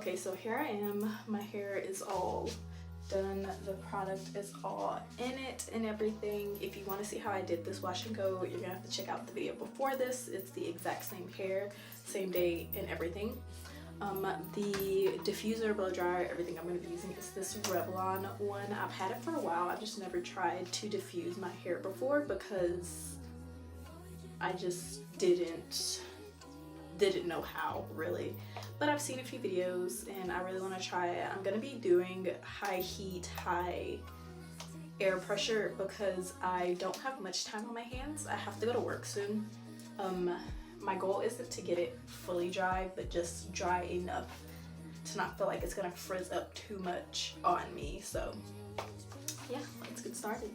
Okay, so here I am. My hair is all done. The product is all in it and everything. If you want to see how I did this wash and go, you're gonna have to check out the video before this. It's the exact same hair, same day and everything. The diffuser, blow dryer, everything I'm going to be using is this Revlon one. I've had it for a while. I've just never tried to diffuse my hair before because I just didn't know how, really. But I've seen a few videos and I really want to try it. I'm going to be doing high heat, high air pressure because I don't have much time on my hands. I have to go to work soon. My goal isn't to get it fully dry, but just dry enough to not feel like it's gonna frizz up too much on me. So yeah, let's get started.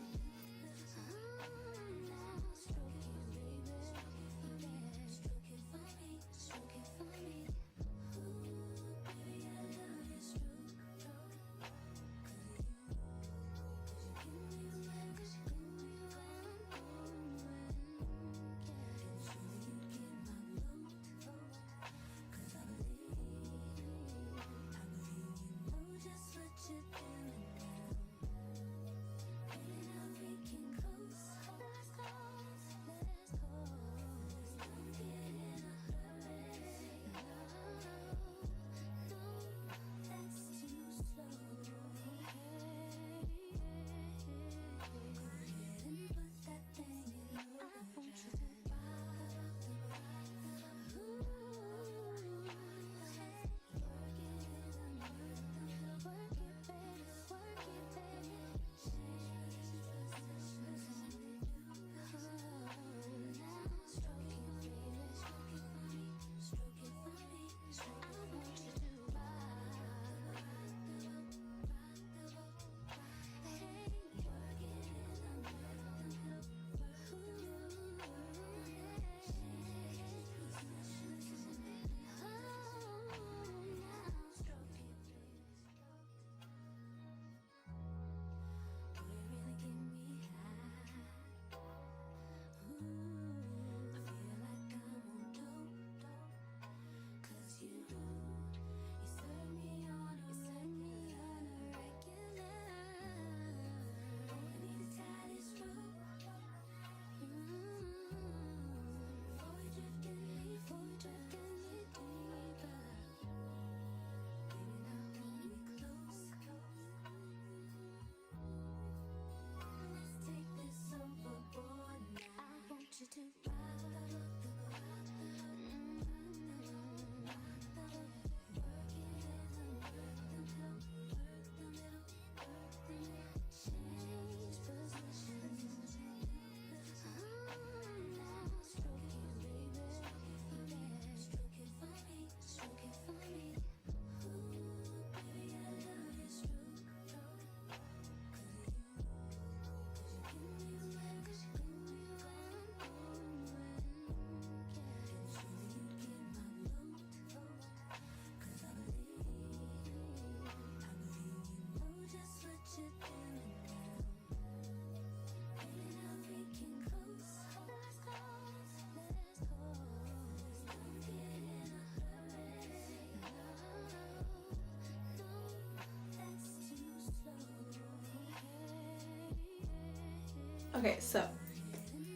Okay, so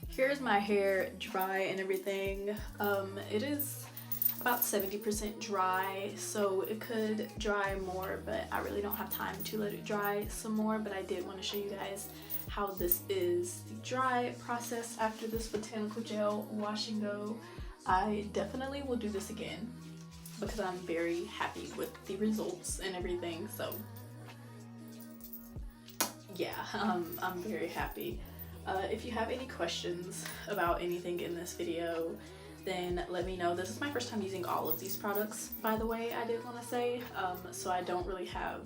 here's my hair dry and everything. It is about 70% dry, so it could dry more, but I really don't have time to let it dry some more. But I did want to show you guys how this is the dry process after this botanical gel wash and go. I definitely will do this again because I'm very happy with the results and everything. So yeah, I'm very happy. If you have any questions about anything in this video, then let me know. This is my first time using all of these products, by the way, I did want to say, so I don't really have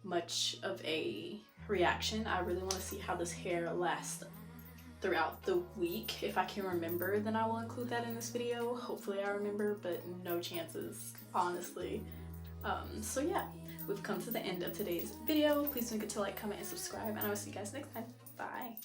much of a reaction. I really want to see how this hair lasts throughout the week. If I can remember, then I will include that in this video. Hopefully I remember, but no chances, honestly. So yeah, we've come to the end of today's video. Please don't forget to like, comment, and subscribe, and I will see you guys next time. Bye.